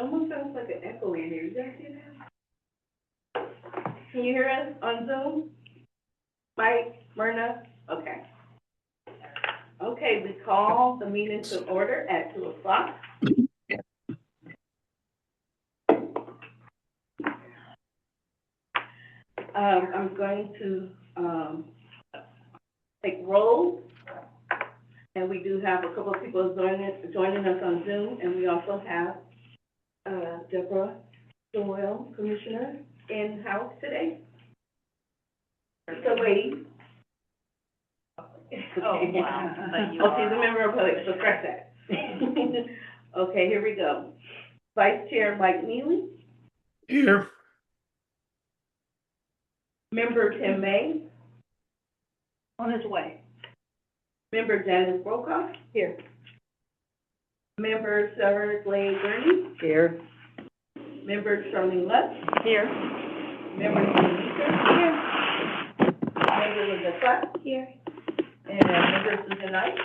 Almost sounds like an echo in here. You guys hear that? Can you hear us on Zoom? Mike, Myrna? Okay. Okay, we call the meeting to order at 2 o'clock. I'm going to take roll, and we do have a couple of people joining us on Zoom, and we also have Deborah Doyle, Commissioner, in-house today. So wait. Oh, wow. But you she's a member of the public, so scratch that. Okay, here we go. Vice Chair Mike Neely. Here. Member Tim May. On his way. Member Janice Brokaw. Here. Member Sarah Glade Gurney. Here. Member Charlene Lutz. Here. Member Tanika. Here. Member Linda Clark. Here. And Member Susan Knight.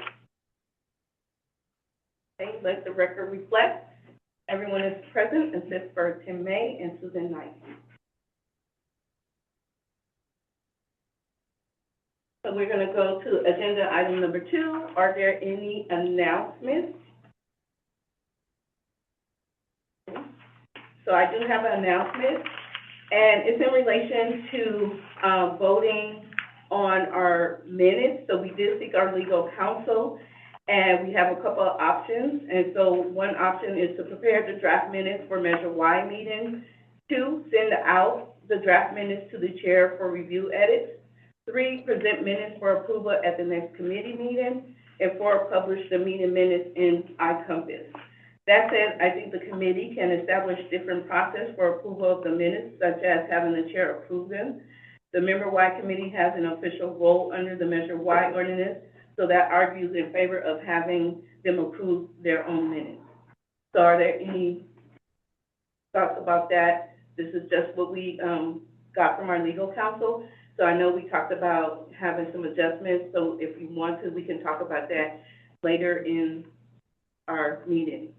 Okay, let the record reflect. Everyone is present except for Tim May and Susan Knight. So we're going to go to agenda item number 2. Are there any announcements? So I do have an announcement, and it's in relation to voting on our minutes. So we did seek our legal counsel, and we have a couple of options. And so one option is to prepare the draft minutes for Measure Y meeting. 2, send out the draft minutes to the chair for review edits. 3, present minutes for approval at the next committee meeting. And 4, publish the meeting minutes in iCompass. That said, I think the committee can establish different process for approval of the minutes, such as having the chair approve them. The Member Y committee has an official role under the Measure Y ordinance, so that argues in favor of having them approve their own minutes. So are there any thoughts about that? This is just what we got from our legal counsel. So I know we talked about having some adjustments, so if you want to, we can talk about that later in our meeting.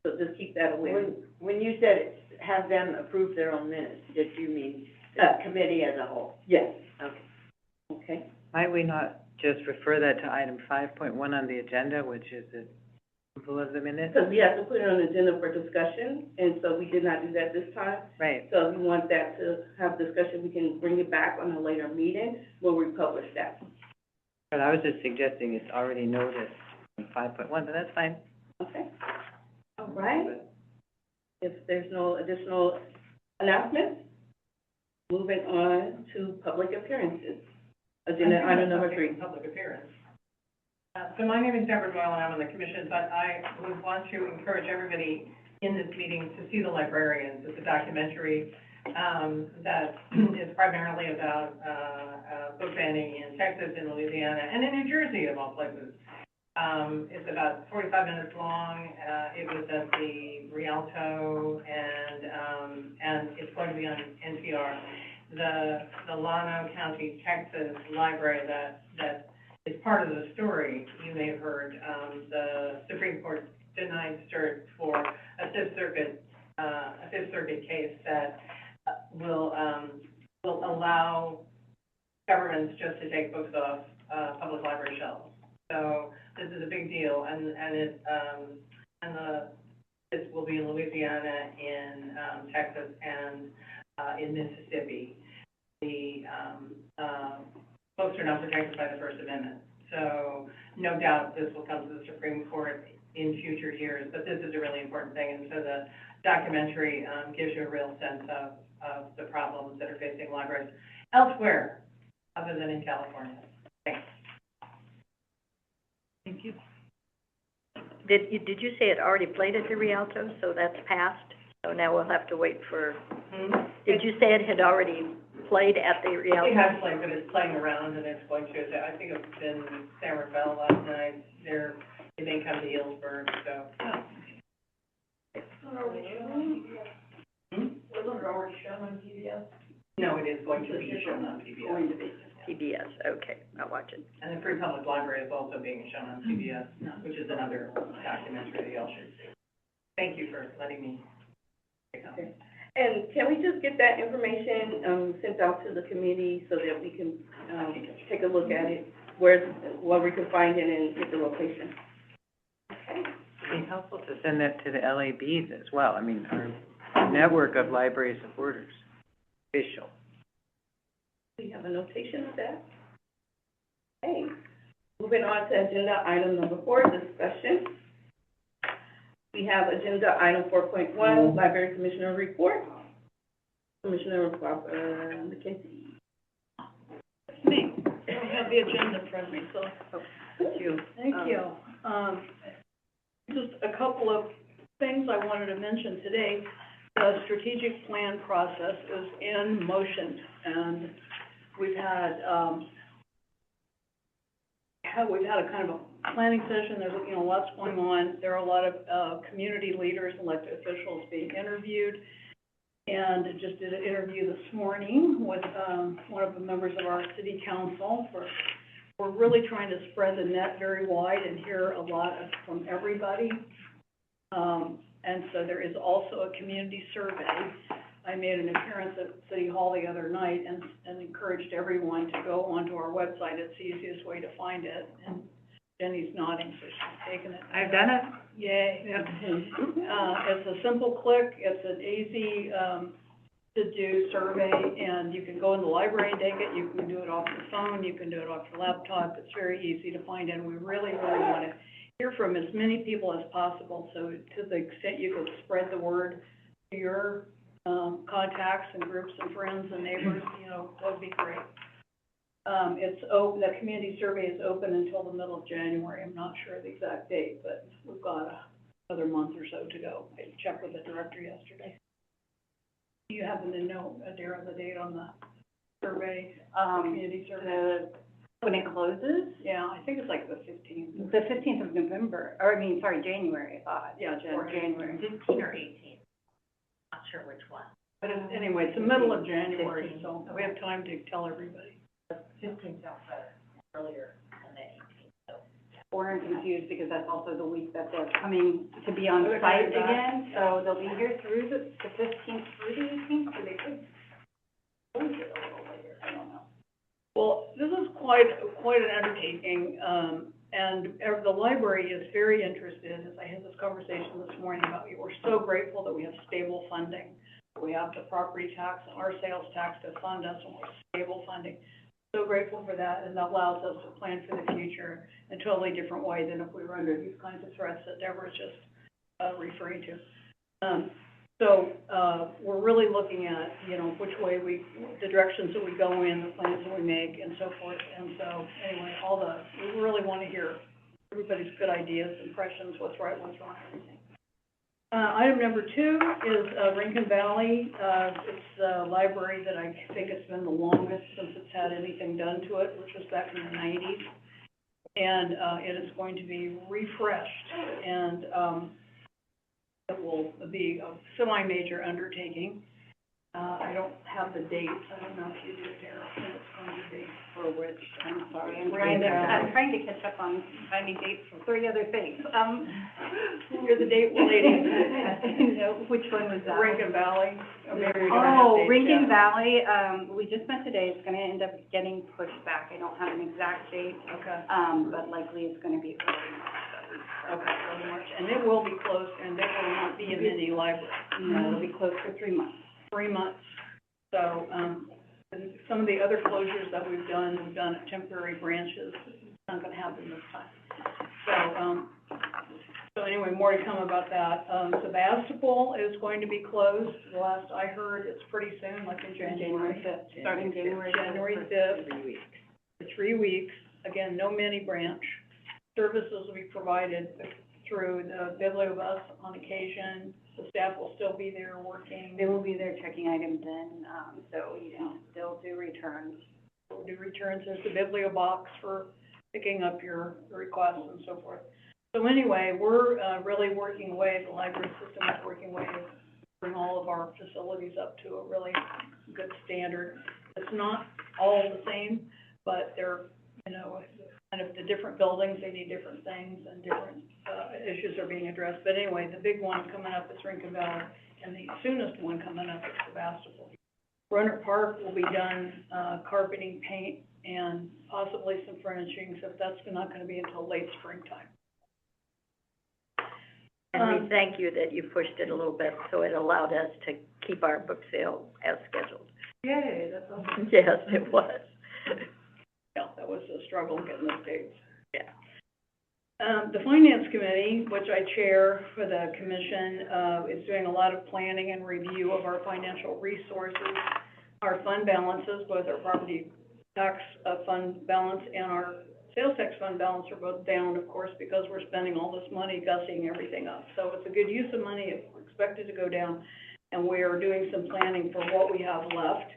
So just keep that aware. When you said have them approve their own minutes, did you mean the committee as a whole? Yes. Okay. Okay. Might we not just refer that to item 5.1 on the agenda, which is the approval of the minutes? Because we have to put it on the agenda for discussion, and so we did not do that this time. Right. So if you want that to have discussion, we can bring it back on a later meeting when we publish that. But I was just suggesting it's already noticed in 5.1, but that's fine. Okay. All right. If there's no additional announcements, moving on to public appearances. Agenda item number 3. Public appearance. So my name is Deborah Doyle, and I'm on the commission, but I would want to encourage everybody in this meeting to see The Librarians. It's a documentary that is primarily about book banning in Texas, in Louisiana, and in New Jersey, of all places. It's about 45 minutes long. It was at the Rialto, and it's going to be on NPR. The Llano County, Texas library that is part of the story. You may have heard the Supreme Court denied cert for a Fifth Circuit case that will allow governments just to take books off public library shelves. So this is a big deal, this will be in Louisiana, in Texas, and in Mississippi. The books are not protected by the First Amendment, so no doubt this will come to the Supreme Court in future years. But this is a really important thing, and so the documentary gives you a real sense of the problems that are facing libraries elsewhere, other than in California. Thanks. Thank you. Did you say it already played at the Rialto, so that's passed? So now we'll have to wait for, did you say it had already played at the Rialto? It has played, but it's playing around, and it's going to, I think it's in San Rafael last night. It may come to Healdsburg, so. Wasn't it already shown on PBS? No, it is going to be shown on PBS. Going to be. PBS, okay, I'll watch it. And the Free Public Library is also being shown on PBS, which is another documentary that y'all should see. Thank you for letting me Okay. And can we just get that information, sent out to the committee so that we can, take a look at it, where we can find it and get the location? Okay. It'd be helpful to send that to the LABs as well. I mean, our network of library supporters, official. We have a notation of that. Okay. Moving on to agenda item number 4, discussion. We have agenda item 4.1, Library Commissioner Report. Commissioner Mackenzie. Me. I don't have the agenda in front of me, so. Thank you. Thank you. Just a couple of things I wanted to mention today. The strategic plan process is in motion, and we've had a kind of a planning session. There's, lots going on. There are a lot of community leaders, elected officials being interviewed. And I just did an interview this morning with one of the members of our city council. We're really trying to spread the net very wide and hear a lot from everybody. And so there is also a community survey. I made an appearance at City Hall the other night and encouraged everyone to go onto our website. It's the easiest way to find it. And Jenny's nodding, so she's taken it. I've done it. Yay. It's a simple click. It's an easy to do survey, and you can go in the library and take it. You can do it off your phone. You can do it off your laptop. It's very easy to find, and we really, really want to hear from as many people as possible. So to the extent you could spread the word to your contacts and groups and friends and neighbors, that would be great. It's open. The community survey is open until the middle of January. I'm not sure the exact date, but we've got another month or so to go. I checked with the director yesterday. Do you happen to know, Darren, the date on the survey, community survey? When it closes? Yeah, I think it's like the 15th. The 15th of November, or January, I thought. Yeah, January. 15 or 18. Not sure which one. But anyway, it's the middle of January, so we have time to tell everybody. 15 sounds better, earlier than the 18th, so. We're confused because that's also the week that they're coming to be on site again, so they'll be here through the 15th through the 18th, so they could close it a little later, I don't know. Well, this is quite an undertaking, and the library is very interested, as I had this conversation this morning about, we're so grateful that we have stable funding. We have the property tax and our sales tax to fund us, and we're stable funding. So grateful for that, and that allows us to plan for the future in a totally different way than if we were under these kinds of threats that Deborah was just referring to. So we're really looking at, which way the directions that we go in, the plans that we make, and so forth. And so, anyway, we really want to hear everybody's good ideas, impressions, what's right, what's wrong, everything. Item number 2 is Rincon Valley. It's a library that I think it's been the longest since it's had anything done to it, which was back in the 90s. And it is going to be refreshed, and it will be a semi-major undertaking. I don't have the dates. I don't know if you do, Darryl, when it's going to be. For which, I'm sorry, I'm trying to catch up on finding dates for 3 other things. You're the date lady. Which one was that? Rincon Valley. Rincon Valley, we just met today. It's gonna end up getting pushed back. I don't have an exact date. Okay. But likely it's gonna be early March. Okay, early March. And it will be closed, and it will not be in any library. No, it'll be closed for 3 months. 3 months. So, and some of the other closures that we've done at temporary branches. It's not gonna happen this time. So anyway, more to come about that. Sebastopol is going to be closed. The last I heard, it's pretty soon, like in January 5th. Starting January 5th. 3 weeks. For 3 weeks. Again, no mini branch. Services will be provided through the Bibliobus on occasion. The staff will still be there working. They will be there checking items in, so, they'll do returns. We'll do returns. There's the Bibliobox for picking up your requests and so forth. So anyway, we're really working away, the library system is working away to bring all of our facilities up to a really good standard. It's not all the same, but they're, kind of the different buildings, they need different things, and different, issues are being addressed. But anyway, the big one coming up is Rincon Valley, and the soonest one coming up is Sebastopol. Runner Park will be done, carpeting, paint, and possibly some furnishing, so that's not gonna be until late springtime. And we thank you that you pushed it a little bit, so it allowed us to keep our book sale as scheduled. Yay, that's awesome. Yes, it was. Yeah, that was a struggle getting those dates. Yeah. The Finance Committee, which I chair for the commission, is doing a lot of planning and review of our financial resources. Our fund balances, both our property tax fund balance and our sales tax fund balance are both down, of course, because we're spending all this money gussying everything up. So it's a good use of money, it's expected to go down, and we are doing some planning for what we have left.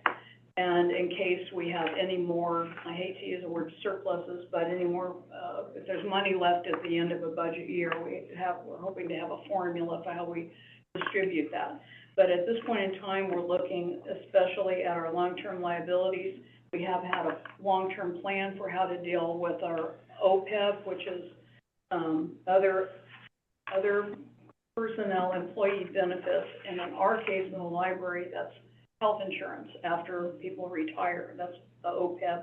And in case we have any more, I hate to use the word surpluses, but any more, if there's money left at the end of a budget year, we're hoping to have a formula for how we distribute that. But at this point in time, we're looking especially at our long-term liabilities. We have had a long-term plan for how to deal with our OPEB, which is, other personnel employee benefits. And in our case, in the library, that's health insurance after people retire. That's the OPEB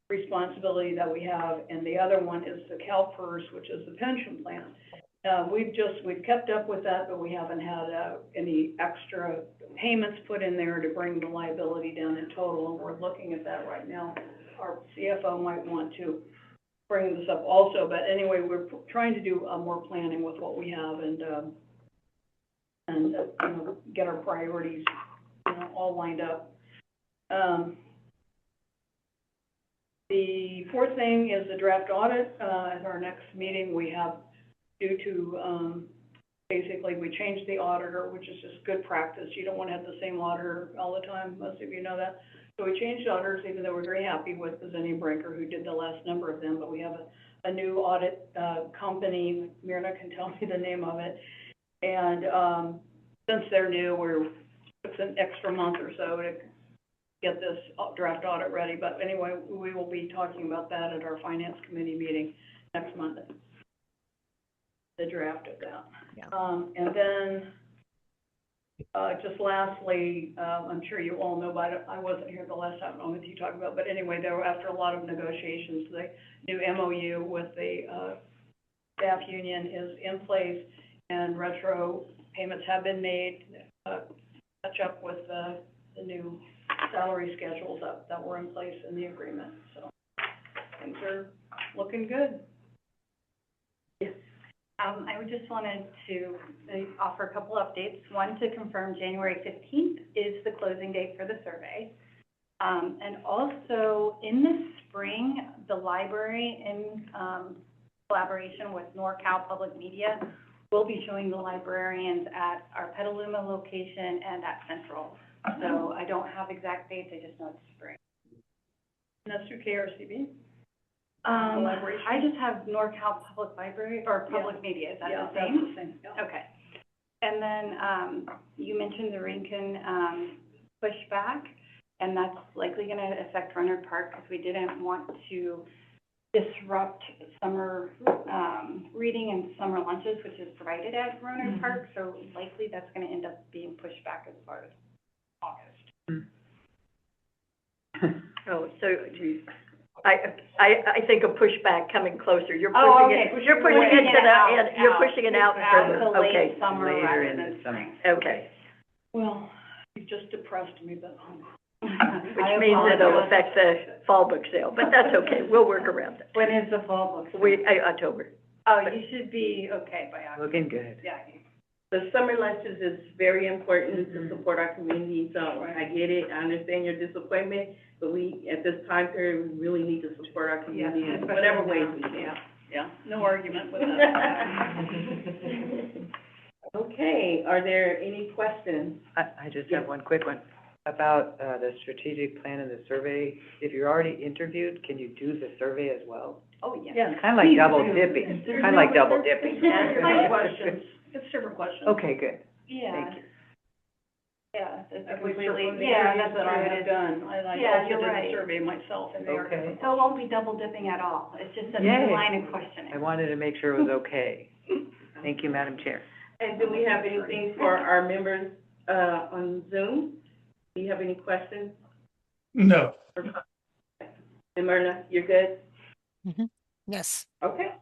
responsibility that we have. And the other one is the CalPERS, which is the pension plan. We've kept up with that, but we haven't had any extra payments put in there to bring the liability down in total, and we're looking at that right now. Our CFO might want to bring this up also, but anyway, we're trying to do more planning with what we have and you know, get our priorities, you know, all lined up. The fourth thing is the draft audit. At our next meeting, we have, due to, basically, we changed the auditor, which is just good practice. You don't want to have the same auditor all the time. Most of you know that. So we changed auditors, even though we're very happy with Zinni Brinker, who did the last number of them. But we have a new audit company. Myrna can tell me the name of it. And since they're new, it's an extra month or so to get this draft audit ready. But anyway, we will be talking about that at our Finance Committee meeting next Monday. The draft of that. Yeah. And then, just lastly, I'm sure you all know about it, I wasn't here the last time, I don't know if you talked about, but anyway, there were, after a lot of negotiations, the new MOU with the, staff union is in place, and retro payments have been made, catch up with, the new salary schedules that were in place in the agreement, so things are looking good. I would just wanted to offer a couple updates. One, to confirm January 15th is the closing date for the survey. And also, in the spring, the library, in collaboration with NorCal Public Media, will be showing the librarians at our Petaluma location and at Central. So I don't have exact dates, I just know it's spring. And that's through KRCB? I just have NorCal Public Library, or Public Media, is that the same? That's the same, yeah. Okay. And then, you mentioned the Rincon, pushback, and that's likely gonna affect Runner Park, because we didn't want to disrupt summer, reading and summer lunches, which is provided at Runner Park, so likely that's gonna end up being pushed back as far as August. Oh, so I think of pushback coming closer. You're pushing Oh, okay. you're pushing it to the end. You're pushing it out further. To Okay. late summer Later rather in than the summer. spring. Okay. Well, you just depressed me, but, Which means it'll affect the fall book sale, but that's okay. We'll work around it. When is the fall book? October. Oh, you should be okay by October. Looking good. Yeah. The summer lunches is very important to support our community, so I get it, I understand your disappointment, but we, at this time period, we really need to support our community in whatever ways we can. yeah, no argument with that. Okay, are there any questions? I just have one quick one about, the strategic plan and the survey. If you're already interviewed, can you do the survey as well? Oh, yeah. Yeah. It's kind of like double dipping, kind of like double dipping. It's different questions. It's different questions. Okay, good. Yeah. Thank you. Yeah, it's If we completely, from the yeah, interviews that's that what I it have is. done, and I Yeah, also you're did the right. survey myself, and they are. Okay. So it won't be double dipping at all, it's just a Yay. new line of questioning. I wanted to make sure it was okay. Thank you, Madam Chair. And do we have anything for our members, on Zoom? Do you have any questions? No. And Myrna, you're good? Yes. Okay.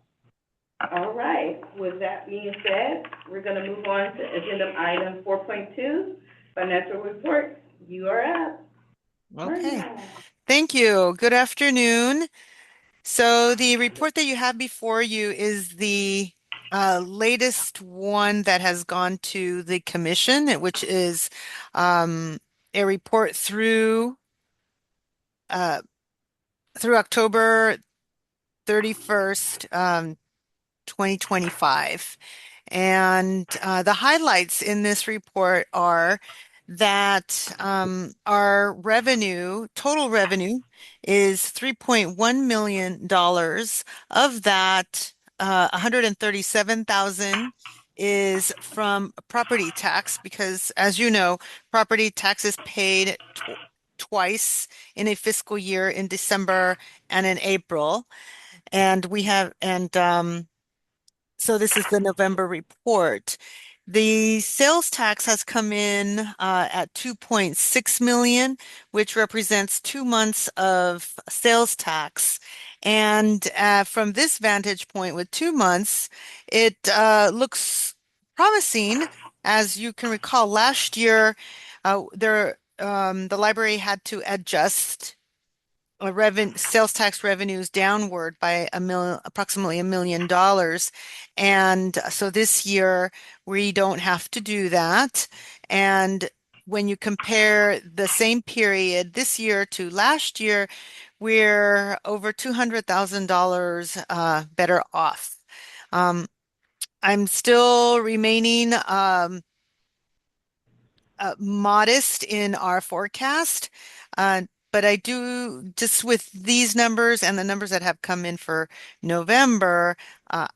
All right. With that being said, we're gonna move on to agenda item 4.2, financial report. You are up. Okay. Myrna. Thank you. Good afternoon. So the report that you have before you is the latest one that has gone to the commission, which is a report uh, through October 31st, 2025. And the highlights in this report are that our revenue, total revenue, is $3.1 million. Of that, 137,000 is from property tax because, as you know, property tax is paid twice in a fiscal year, in December and in April. And we have, and so this is the November report. The sales tax has come in at 2.6 million, which represents 2 months of sales tax. And from this vantage point, with 2 months, it looks promising. As you can recall, last year, the library had to adjust sales tax revenues downward by approximately $1 million. And so this year we don't have to do that. And when you compare the same period this year to last year, we're over $200,000 better off. I'm still remaining modest in our forecast. But I do, just with these numbers and the numbers that have come in for November,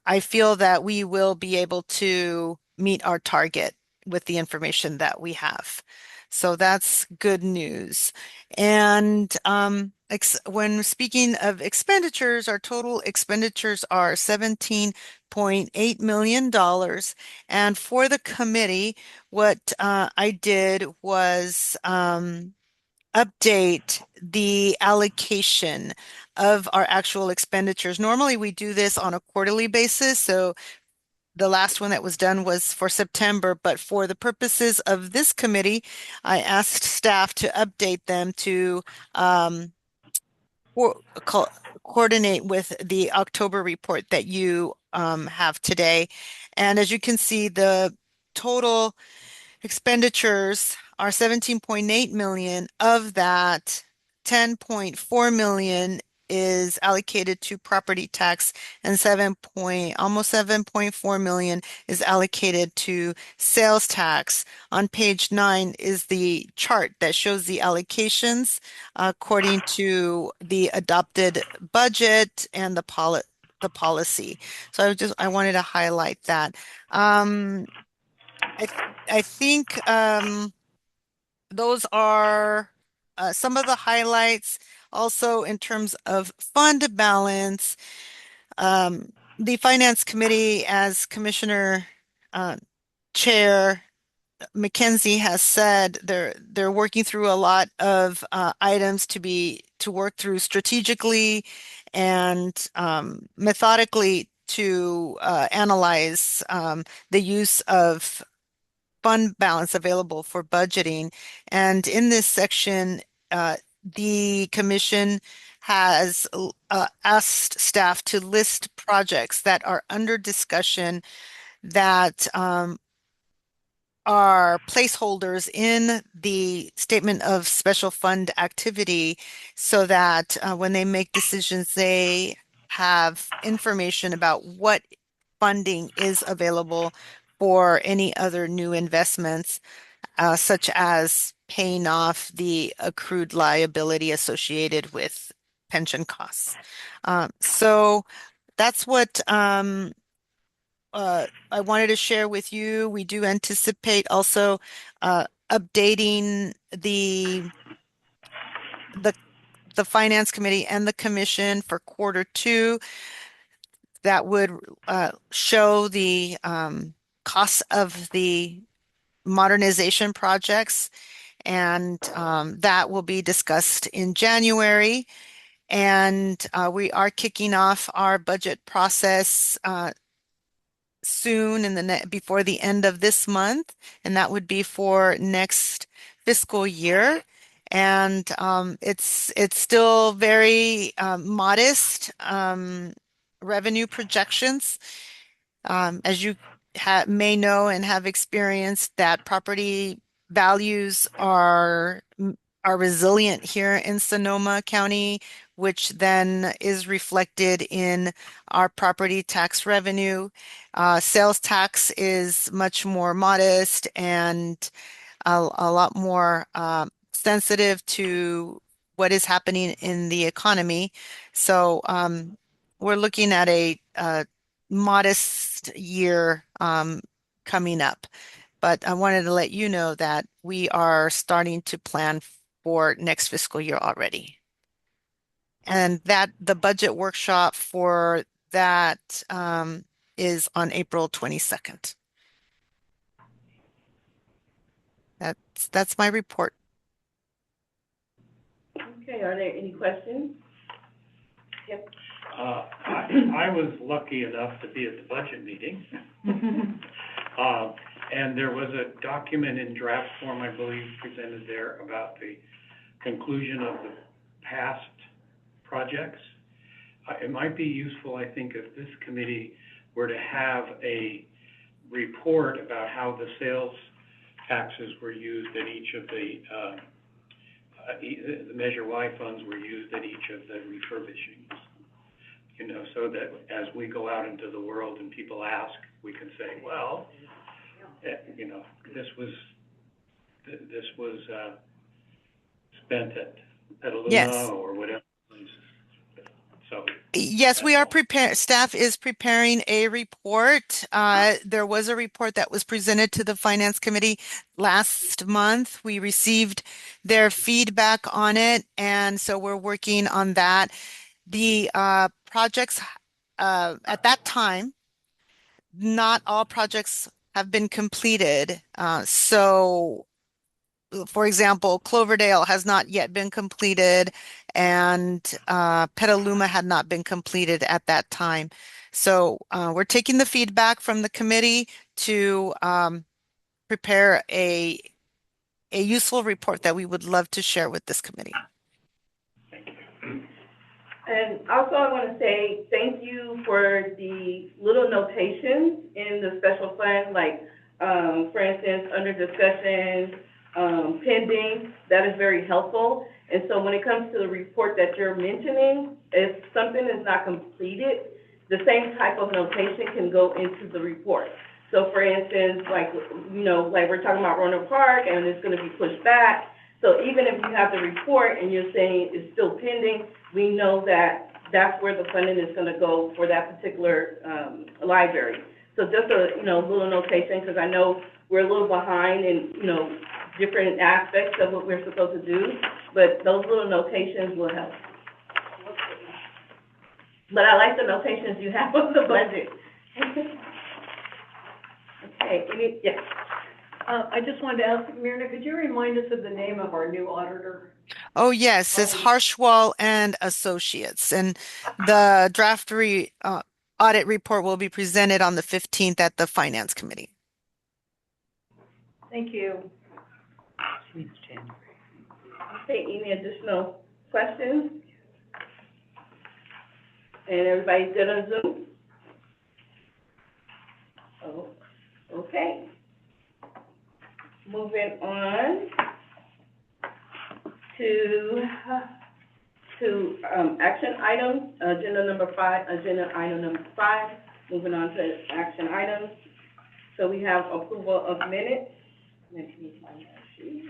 I feel that we will be able to meet our target with the information that we have. So that's good news. And when speaking of expenditures, our total expenditures are $17.8 million. And for the committee, what I did was update the allocation of our actual expenditures. Normally, we do this on a quarterly basis. So the last one that was done was for September, but for the purposes of this committee, I asked staff to update them to co- coordinate with the October report that you have today. And as you can see, the total expenditures are 17.8 million. Of that, 10.4 million is allocated to property tax, and almost 7.4 million is allocated to sales tax. On page 9 is the chart that shows the allocations according to the adopted budget and the policy. So I wanted to highlight that. I I think those are some of the highlights. Also, in terms of fund balance, the Finance Committee, as Commissioner Chair Mackenzie has said, they're working through a lot of items to work through strategically and methodically to analyze the use of fund balance available for budgeting. And in this section, the commission has asked staff to list projects that are under discussion that are placeholders in the statement of special fund activity so that when they make decisions, they have information about what funding is available for any other new investments, such as paying off the accrued liability associated with pension costs. So that's what I wanted to share with you. We do anticipate also updating the the Finance Committee and the Commission for Q2 that would show the costs of the modernization projects, and that will be discussed in January. And we are kicking off our budget process soon before the end of this month, and that would be for next fiscal year. And it's still very modest revenue projections. As you may know and have experienced, that property values are resilient here in Sonoma County, which then is reflected in our property tax revenue. Sales tax is much more modest and a lot more sensitive to what is happening in the economy. So we're looking at a modest year coming up. But I wanted to let you know that we are starting to plan for next fiscal year already. And that the budget workshop for that is on April 22nd. That's my report. Okay, are there any questions? Yep. I was lucky enough to be at the budget meeting. And there was a document in draft form, I believe, presented there about the conclusion of the past projects. It might be useful, I think, if this committee were to have a report about how the sales taxes were used at each of the Measure Y funds were used at each of the refurbishings. You know, so that as we go out into the world and people ask, we can say, well, you know, this was spent at Petaluma Yes. or whatever. So yes, we are prepared. Staff is preparing a report. There was a report that was presented to the Finance Committee last month. We received their feedback on it, and so we're working on that. The projects at that time, not all projects have been completed. So, for example, Cloverdale has not yet been completed, and Petaluma had not been completed at that time. So we're taking the feedback from the committee to prepare a useful report that we would love to share with this committee. And also I want to say thank you for the little notations in the special fund, like, for instance, under discussion, pending. That is very helpful. And so when it comes to the report that you're mentioning, if something is not completed, the same type of notation can go into the report. So for instance, like, you know, like we're talking about Roanoke Park and it's going to be pushed back. So even if you have the report and you're saying it's still pending, we know that that's where the funding is going to go for that particular library. So just a, you know, little notation, because I know we're a little behind in, you know, different aspects of what we're supposed to do, but those little notations will help. But I like the notations you have on the budget. Okay, yes. I just wanted to ask, Myrna, could you remind us of the name of our new auditor? Oh, yes, it's Harshwal and Associates. And the draft audit report will be presented on the 15th at the Finance Committee. Thank you. Okay, any additional questions? And everybody's good on Zoom? Oh, okay. Moving on to action items, agenda item number five, moving on to action items. So we have approval of minutes. Let me find that sheet.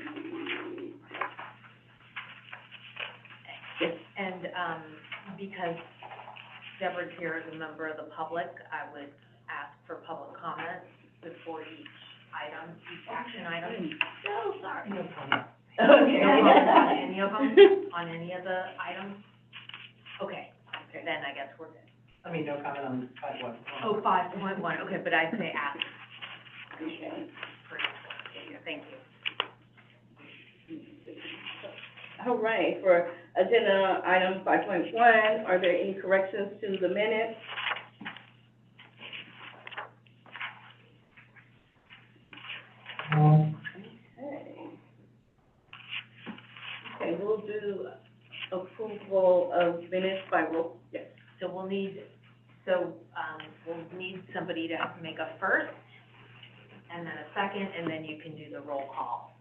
Yes. And, because Deborah's here as a member of the public, I would ask for public comment before each item, each action item. So sorry. any of them, on any of the items? Okay, then I guess we're good. I mean, no comment on 5.1. Oh, 5.1, okay, but I'd say ask Okay. for, thank you. All right, for agenda item 5.1, are there any corrections to the minutes? Okay. Okay, we'll do approval of minutes by roll, yes. So we'll need somebody to make a first, and then a second, and then you can do the roll call.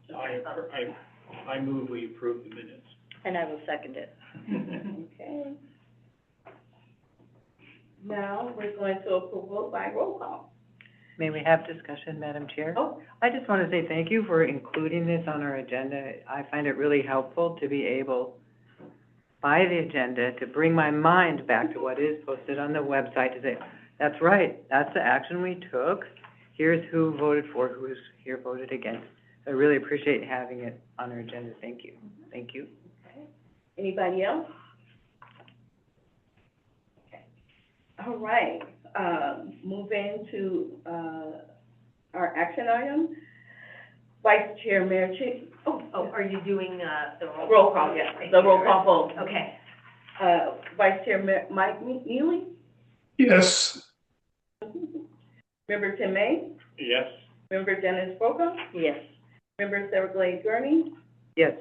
I move we approve the minutes. And I will second it. Okay. Now, we're going to approval by roll call. May we have discussion, Madam Chair? Oh, I just want to say thank you for including this on our agenda. I find it really helpful to be able, by the agenda, to bring my mind back to what is posted on the website, to say, that's right, that's the action we took. Here's who voted for, who's here voted against. I really appreciate having it on our agenda. Thank you. Thank you. okay. Anybody else? Okay. All right, moving to, our action item. Vice Chair Mayor Chi, Oh, are you doing, the roll? roll call, yes, the roll call vote. Okay. Vice Chair Mike Neely, Yes. Member Tim May, Yes. Member Dennis Broca, Yes. Member Sarah Glade Gurney, Yes.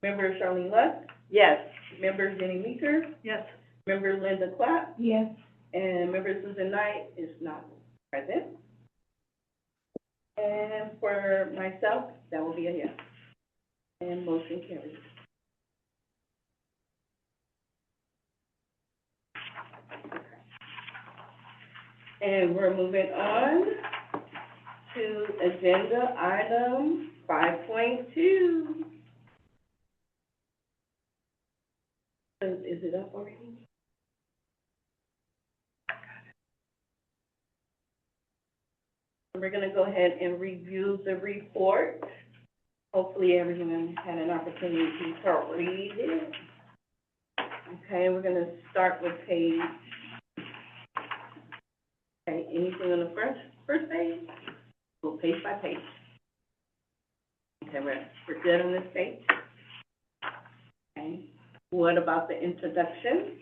Member Charlene Lusk, Yes. Member Jenny Meeker, Yes. Member Linda Clapp, Yes. and Member Susan Knight is not present. And for myself, that will be a yes. And motion carries. And we're moving on to agenda item 5.2. Is it up already? We're gonna go ahead and review the report. Hopefully everyone had an opportunity to read it. Okay, we're gonna start with page, okay, anything on the first page? Go page by page. Okay, we're good on this page? Okay, what about the introduction?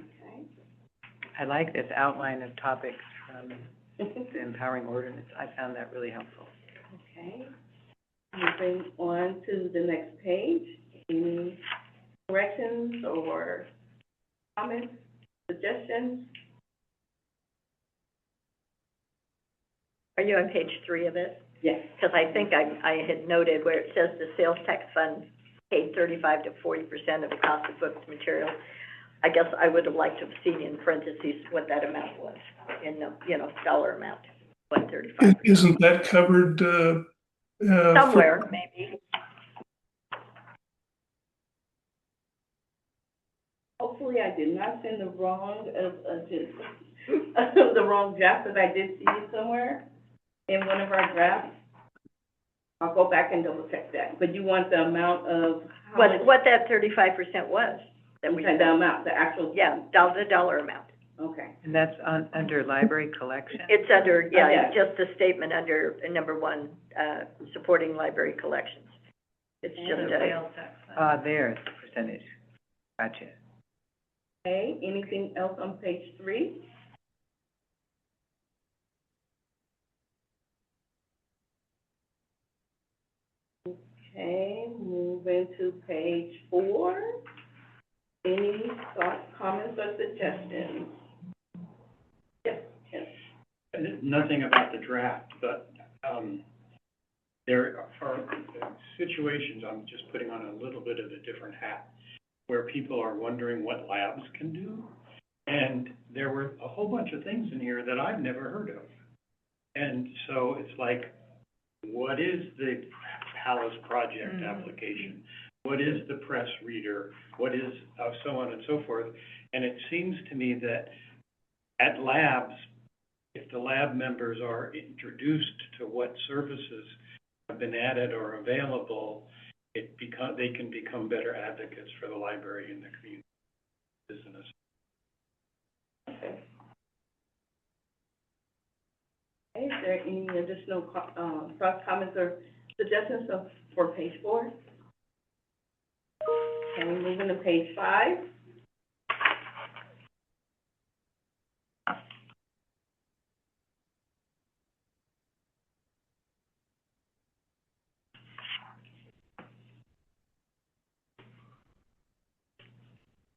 Okay. I like this outline of topics from the empowering ordinance. I found that really helpful. Okay, moving on to the next page, any corrections or comments, suggestions? Are you on page 3 of it? Yes. Because I think I had noted where it says the sales tax fund paid 35 to 40% of the cost of books materials. I guess I would have liked to have seen in parentheses what that amount was, in the, dollar amount, what 35%. Isn't that covered, Somewhere, maybe. Hopefully I did not send the wrong, the wrong draft, because I did see it somewhere in one of our drafts. I'll go back and double check that, but you want the amount of how much? What that 35% was, that we Okay, the amount, the actual. yeah, the dollar amount. Okay. And that's under library collection? It's under, Yeah. it's just a statement under number 1, supporting library collections. It's And just the a, sales tax fund. There's the percentage. Gotcha. Okay, anything else on page 3? Okay, moving to page 4. Any thoughts, comments, or suggestions? Yes, yes. Nothing about the draft, but, there are situations, I'm just putting on a little bit of a different hat, where people are wondering what labs can do. And there were a whole bunch of things in here that I've never heard of. And so it's like, what is the Palace Project application? What is the press reader? What is, so on and so forth. And it seems to me that at labs, if the lab members are introduced to what services have been added or available, they can become better advocates for the library and the community business. Okay. Okay, is there any additional, thoughts, comments, or suggestions for page 4? Okay, moving to page 5.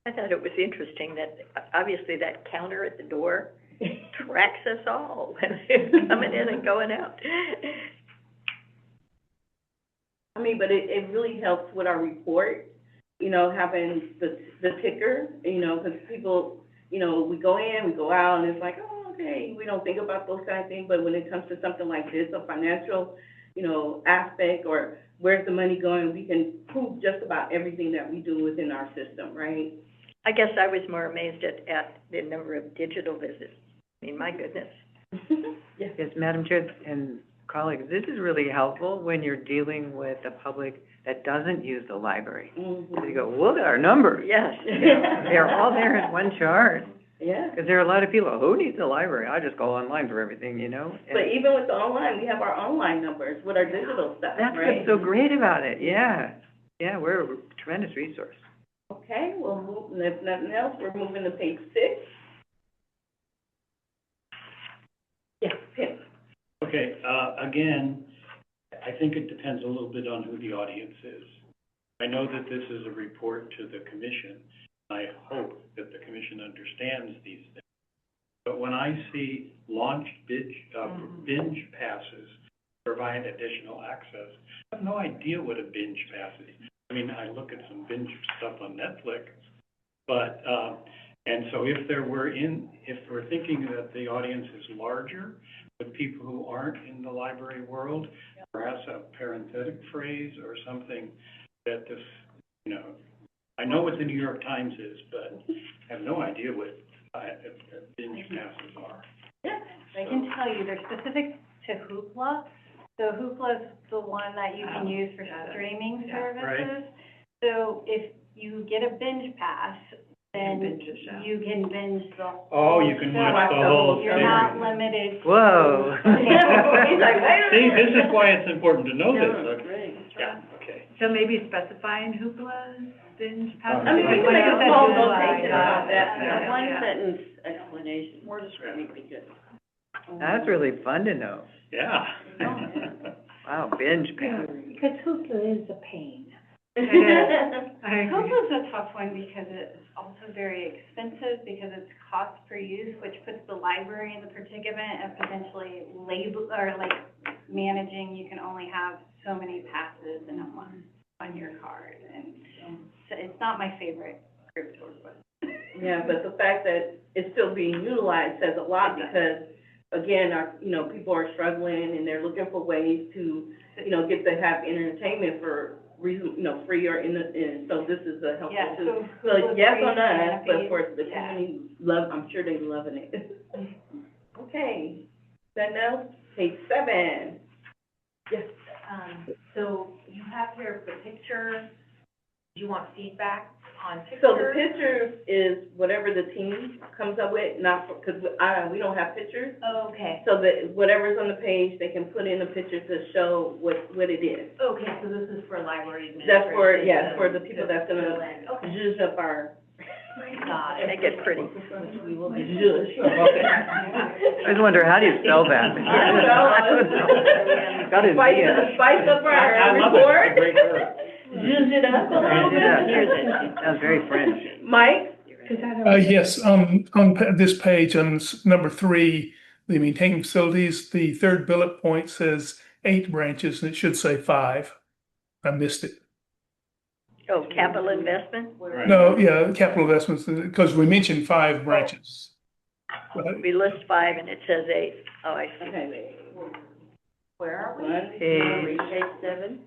I thought it was interesting that obviously that counter at the door tracks us all coming in and going out. I mean, but it really helps with our report, you know, having the ticker, you know, because people, you know, we go in, we go out, and it's like, oh, okay, we don't think about those kind of things, but when it comes to something like this, a financial, you know, aspect, or where's the money going, we can prove just about everything that we do within our system, right? I guess I was more amazed at the number of digital visits. I mean, my goodness. Yes. Yes, Madam Chair and colleagues, this is really helpful when you're dealing with a public that doesn't use the library. Mm-hmm. You go, look at our numbers. Yes. They're all there in one chart. Yeah. Because there are a lot of people, who needs a library? I just go online for everything, you know? And But even with the online, we have our online numbers with our digital stuff, that's right? what's so great about it, yeah. Yeah, we're a tremendous resource. Okay, we'll move, if nothing else, we're moving to page 6. Yes, Pim. Okay, again, I think it depends a little bit on who the audience is. I know that this is a report to the commission. I hope that the commission understands these things. But when I see launched binge passes provide additional access, I have no idea what a binge pass is. I mean, I look at some binge stuff on Netflix, but, and so if we're thinking that the audience is larger with people who aren't in the library world, perhaps a parenthetic phrase or something that this, you know, I know what the New York Times is, but I have no idea what binge passes are. Yeah. I can tell you, they're specific to Hoopla. So Hoopla's the one that you can use for streaming services. Right. So if you get a binge pass, then you can binge the whole Oh, you can watch the whole You're series. not limited. Whoa. He's like, wait a See, minute. this is why it's important to know this. Right. Yeah, okay. So maybe specifying Hoopla's binge passes? I mean, we can make a small notation about that. Yeah. One sentence explanation, more description would be good. That's really fun to know. Yeah. Wow, binge pass. Because Hoopla is a pain. I agree. Hoopla's a tough one because it's also very expensive because it's cost per use, which puts the library in the predicament of potentially managing. You can only have so many passes in a month on your card, and so it's not my favorite group to work with. Yeah, but the fact that it's still being utilized says a lot because, again, people are struggling and they're looking for ways to, get to have entertainment for reason, free or so this is a helpful too. So yes on us, but for the community, I'm sure they're loving it. Okay, then now, page 7. Yes. So you have here the picture, do you want feedback on pictures? So the pictures is whatever the team comes up with, not, because we don't have pictures. Oh, okay. So that whatever's on the page, they can put in a picture to show what it is. Okay, so this is for library That's for, administrators. for the people that's gonna Okay. zhuzh up our. Got it. Make it pretty. Which we will be zhuzh. I just wonder, how do you spell that? I don't know. Got it. Spice up our I love it. report. It's a great word. Zhuzh it up a little bit. Sounds very French. Mike? Yes, on this page, on number 3, the maintaining facilities, the third bullet point says 8 branches, and it should say 5. I missed it. Oh, capital investment? Right. No, yeah, capital investments, because we mentioned 5 branches. But We list 5 and it says 8. Oh, I see. Okay. Where are we? Page 7.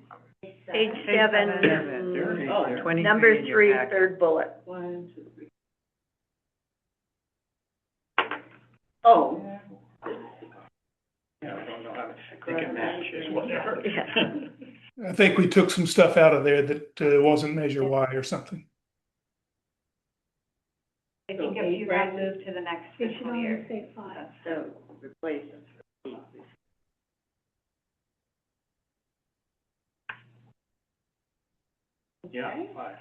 Page 7, seven, 23 number in your 3, packet. third bullet. 1, 2, 3. Oh, this think it matches, whatever. Yeah. I think we took some stuff out of there that wasn't Measure Y or something. I think if you guys move to the next fiscal year. So replace it. Yeah, Okay. 5.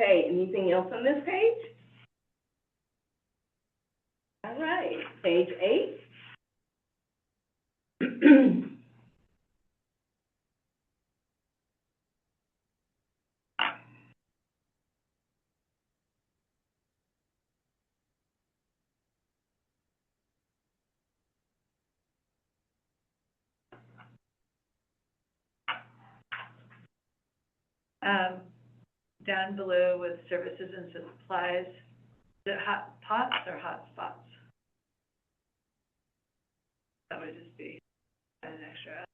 Okay, anything else on this page? All right, page 8. Down below with services and supplies, is it hot pots or hot spots? That would just be an extra.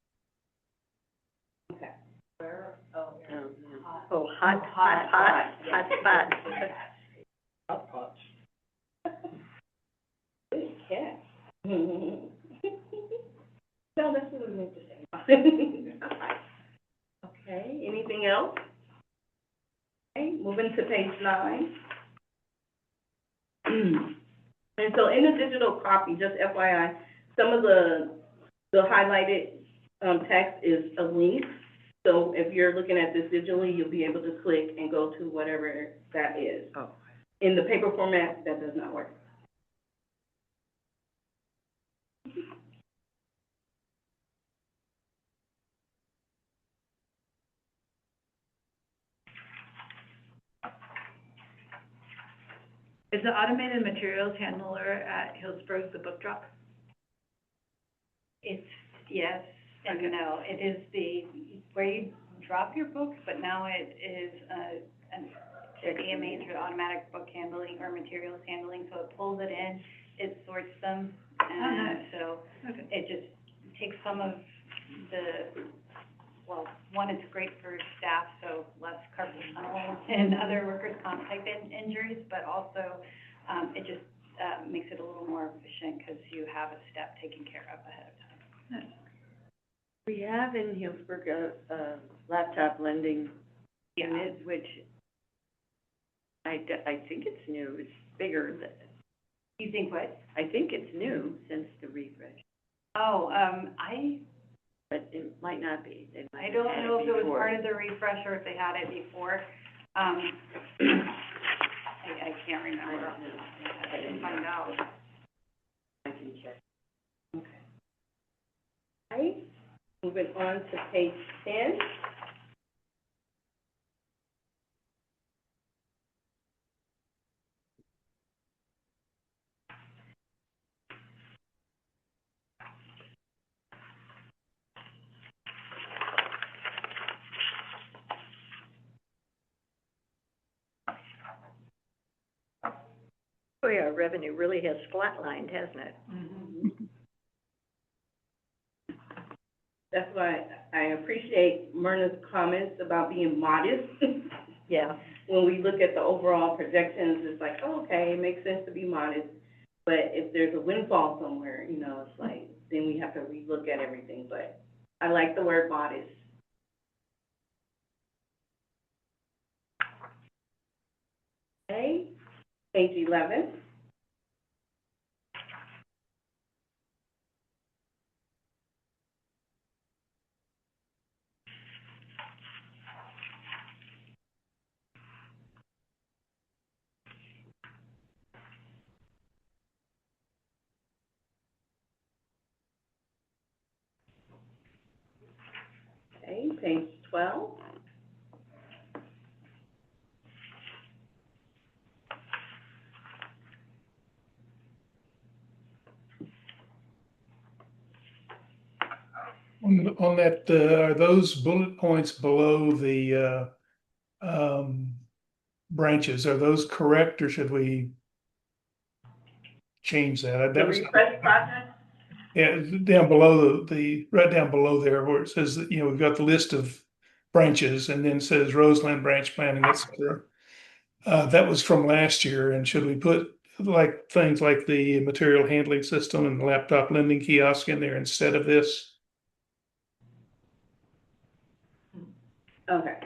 Okay. Hot spot. Hot pots. Good catch. No, that's what I meant to say. Okay, anything else? Okay, moving to page 9. And so in the digital copy, just FYI, some of the highlighted text is a link. So if you're looking at this digitally, you'll be able to click and go to whatever that is. Oh. In the paper format, that does not work. Is the automated materials handler at Hillsborough the book drop? It's, yes and no. It is where you drop your books, but now it is an AMH or automatic book handling or materials handling. So it pulls it in, it sorts them, and so it just takes some of the, well, one, it's great for staff, so less carpal tunnel and other workers' comp type injuries, but also it just makes it a little more efficient because you have a step taken care of ahead of time. We have in Hillsborough a laptop lending unit, which I think it's new. It's bigger than, You think what? I think it's new since the refresh, Oh, but it might not be. They might I have don't had know if it was before. part of the refresh or if they had it before. I can't remember. I didn't find out. I can check. Right, moving on to page 10. Oh, yeah, revenue really has flatlined, hasn't it? That's why I appreciate Myrna's comments about being modest. Yeah. When we look at the overall projections, it's like, oh, okay, it makes sense to be modest. But if there's a windfall somewhere, you know, it's like, then we have to relook at everything. But I like the word modest. Okay, page 11. Okay, page 12. On that, are those bullet points below the branches, are those correct, or should we change that? The refresh project? Yeah, down below right down below there where it says that, we've got the list of branches and then says Roseland Branch Planning, et cetera. That was from last year, and should we put like things like the material handling system and the laptop lending kiosk in there instead of this? Okay.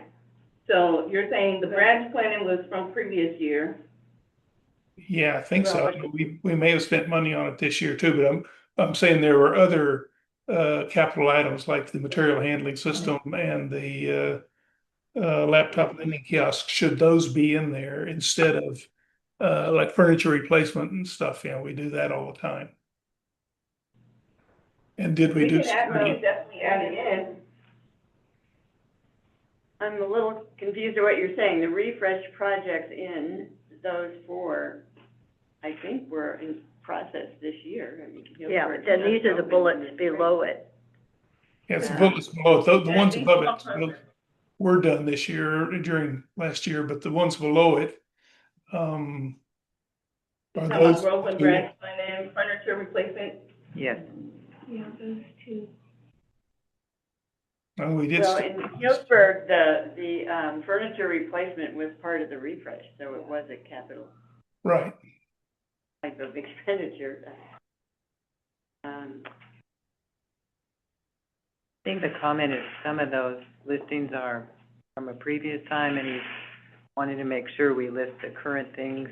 So you're saying the branch planning was from previous year? Yeah, I think so. We may have spent money on it this year too, but I'm saying there were other capital items like the material handling system and the laptop lending kiosk. Should those be in there instead of like furniture replacement and stuff? Yeah, we do that all the time. And did we We do can add, we security? can definitely add it in. I'm a little confused at what you're saying. The refresh projects in those four, I think, were in process this year. I mean, yeah, but then these are the bullets below it. Yeah, it's the bullets below it. The Yeah, ones these above come it were done this year, during last year, but the ones below it, are Talking those? about growth and branch planning, furniture replacement. Yes. Yeah, those two. Oh, we did. Well, in Healdsburg, the furniture replacement was part of the refresh, so it was a capital Right. type of expenditure. I think the comment is some of those listings are from a previous time, and he's wanting to make sure we list the current things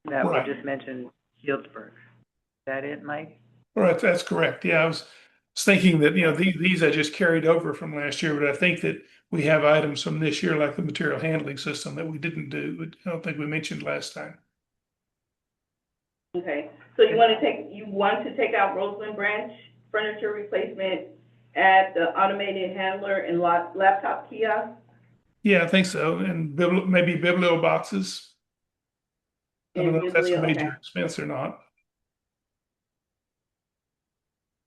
that Right. were just mentioned, Healdsburg. Is that it, Mike? Right, that's correct. Yeah, I was thinking that, these I just carried over from last year, but I think that we have items from this year, like the material handling system that we didn't do. I don't think we mentioned last time. Okay, so you want to take out Roseland Branch, furniture replacement, add the automated handler and laptop kiosk? Yeah, I think so. And maybe biblio boxes. I don't know if that's a major expense or not.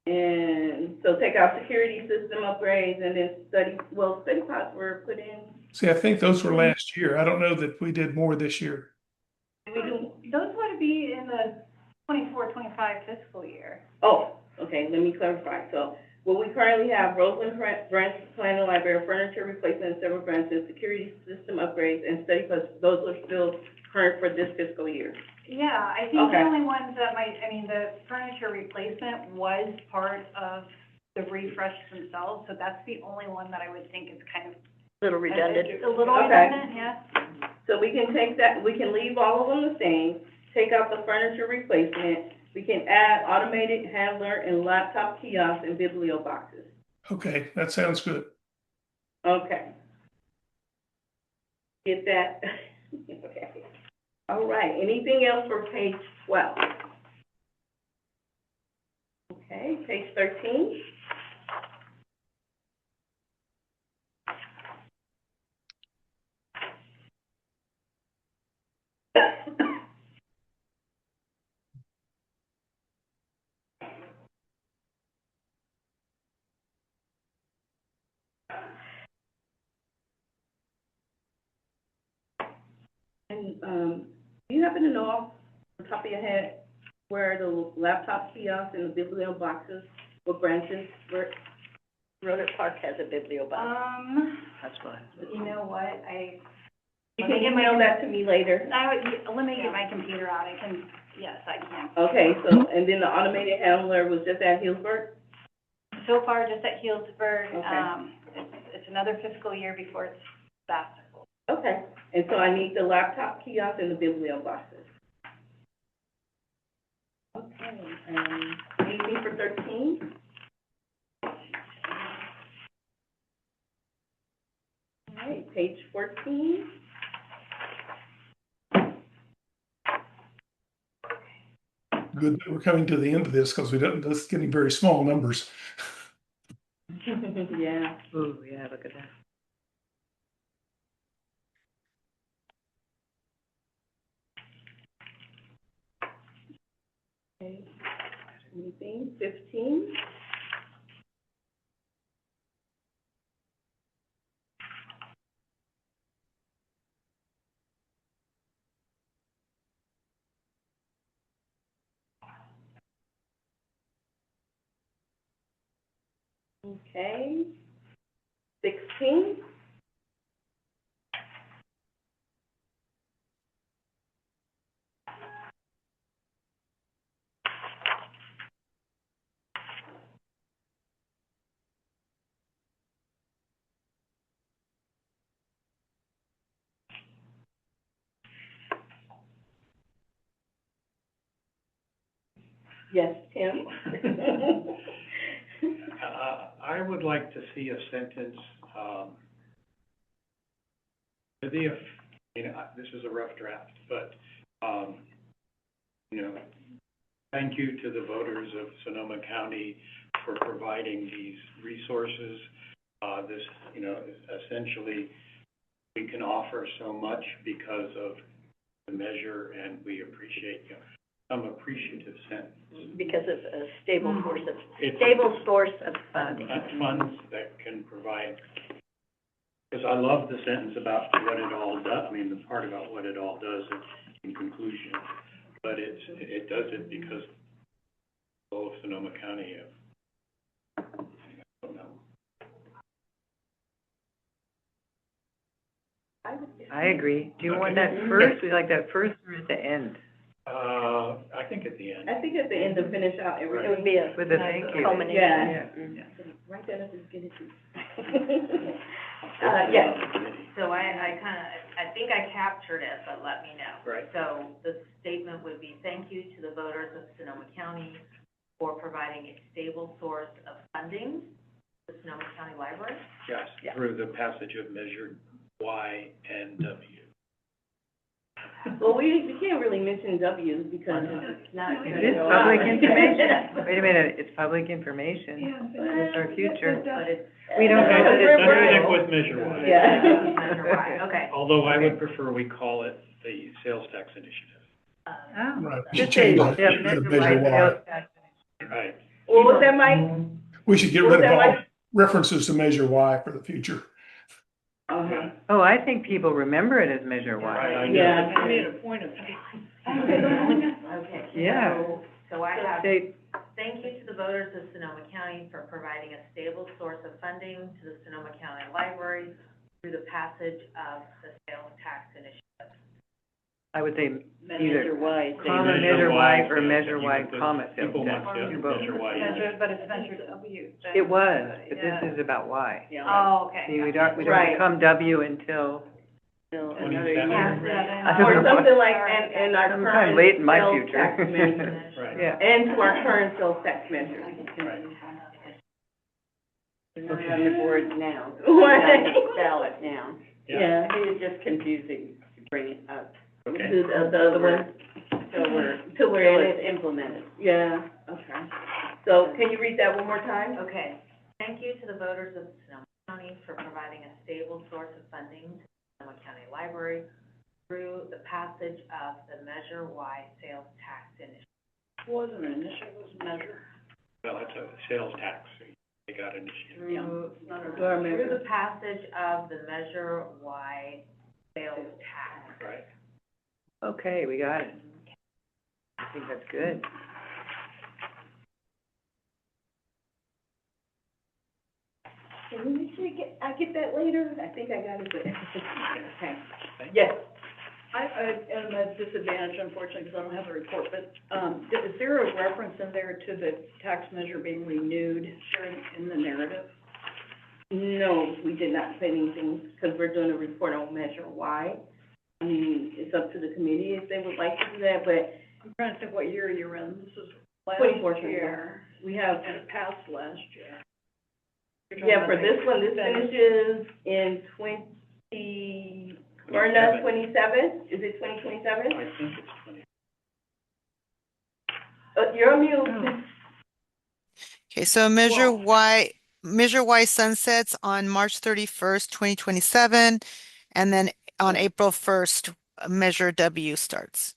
And so take out security system upgrades and then study pods were put in. See, I think those were last year. I don't know that we did more this year. Those would be in the 24-25 fiscal year. Oh, okay, let me clarify. So, well, we currently have Roseland Branch Planning Library, furniture replacement in several branches, security system upgrades, and study pods. Those are still current for this fiscal year. Yeah, I think the only ones that the furniture replacement was part of the refresh themselves, so that's the only one that I would think is kind of Little redundant. a little Okay. redundant, yeah. So we can take that, we can leave all of them the same, take out the furniture replacement, we can add automated handler and laptop kiosks and biblio boxes. Okay, that sounds good. Okay. Get that, okay. All right, anything else for page 12? Okay, page 13. And, do you happen to know off the top of your head where the laptop kiosks and the biblio boxes, what branches were? Rhoda Park has a biblio box. That's fine. You know what, You can email that to me later. let me get my computer out, yes, I can. Okay, so, and then the automated handler was just at Healdsburg? So far, just at Healdsburg, Okay. it's another fiscal year before it's back. Okay, and so I need the laptop kiosk and the biblio boxes. Okay, anything for 13? All right, page 14. Good that we're coming to the end of this because that's getting very small numbers. Yeah. Ooh, yeah, look at that. Okay, anything, 15? Okay, 16? Yes, Tim? I would like to see a sentence, to the, this is a rough draft, but, thank you to the voters of Sonoma County for providing these resources. Essentially, we can offer so much because of the measure, and we appreciate, some appreciative sentence. Because of a stable source of, It's stable source of funding. funds that can provide, because I love the sentence about what it all does, the part about what it all does in conclusion, but it does it because all of Sonoma County I don't know. I agree. Do you want that first? Would you like that first or at the end? I think at the end. I think at the end to finish out It everything. would be a With a thank you. culmination. Yeah. Right there, let's just get it to. Yes. So I think I captured it, but let me know. Right. So the statement would be, thank you to the voters of Sonoma County for providing a stable source of funding to the Sonoma County Library. Yes, Yeah. through the passage of Measure Y and W. Well, we can't really mention W because it's not. It is public information. Wait a minute, it's public information. It's our future. But it's. We don't know that Let's it's stick real. with Measure Y. Yeah. Measure Y, okay. Although I would prefer we call it the Sales Tax Initiative. Right, we Just should change say, that yeah, to measure Measure Y, Y. sales tax. Right. What was that, Mike? We should get What rid of was that, all Mike? references to Measure Y for the future. Uh-huh. Oh, I think people remember it as Measure Y. Right, I know. Yeah. I made a point of. Okay. Yeah. So I have, Say, thank you to the voters of Sonoma County for providing a stable source of funding to the Sonoma County Library through the passage of the Sales Tax Initiative. I would say either Y. comma, Measure Y, or Measure Y, comma, sales People want tax. to You're both. Measure Y. But it's Measure W. It was, but this is about Y. Oh, okay. See, we don't Right. become W until, 27. Or something like, and our sometime current late in my sales future. tax measure. Right. Yeah. And to our current sales tax measure. Right. It's not on the board now. Right. It's on the ballot now. Yeah. It's just confusing to bring it up. Okay. To the other one, till we're in It's it. implemented. Yeah, okay. So can you read that one more time? Okay. Thank you to the voters of Sonoma County for providing a stable source of funding to the Sonoma County Library through the passage of the Measure Y Sales Tax Initiative. It wasn't an initiative, it was a measure. Well, it's a sales tax, so they got initiative. Through, it's not a. Through the passage of the Measure Y Sales Tax. Right. okay, we got it. I think that's good. Can you make sure I get that later? I think I got it, but, okay. Yes. I am at a disadvantage unfortunately because I don't have the report, but, is there a reference in there to the tax measure being renewed in the narrative? No, we did not say anything, because we're doing a report on Measure Y. I mean, it's up to the committee if they would like to do that, but I'm trying to think what year you're in. This is last 24. year, we have, and it passed last year. yeah, for this one, this finishes in 27? Is it 2027? I think it's 20. You're on mute. Okay, so Measure Y sunsets on March 31st, 2027, and then on April 1st, Measure W starts.